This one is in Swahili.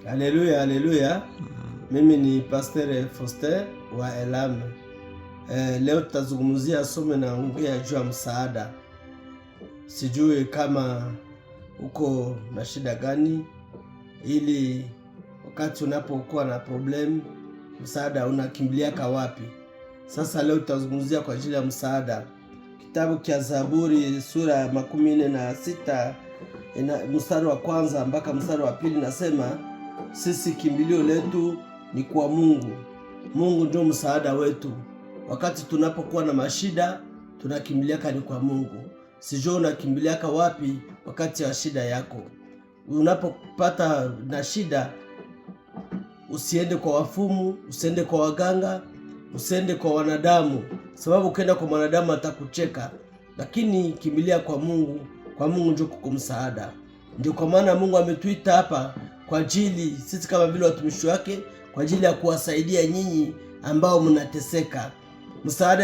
Haleluya, haleluya. Mimi ni Pastor Foster wa Elam. Leo tutazungumzia somo na ongea juu ya msaada. Sijui kama uko na shida gani, ili wakati unapokuwa na problem msaada unakimbilia wapi. Sasa leo tutazungumzia kwa ajili ya msaada. Kitabu cha Zaburi sura ya 46 mstari wa kwanza mpaka mstari wa pili nasema, sisi kimbilio letu ni kwa Mungu. Mungu ndio msaada wetu. Wakati tunapokuwa na mashida tunakimbilia ni kwa Mungu. Sijui unakimbilia wapi wakati wa shida yako. Unapopata na shida, usiende kwa wafumu, usiende kwa waganga, usiende kwa wanadamu, sababu ukienda kwa mwanadamu atakucheka. Lakini kimbilia kwa Mungu. Kwa Mungu ndio kuko msaada. Ndio kwa maana Mungu ametuita hapa kwa ajili sisi kama vile watumishi wake, kwa ajili ya kuwasaidia nyinyi ambao mnateseka. Msaada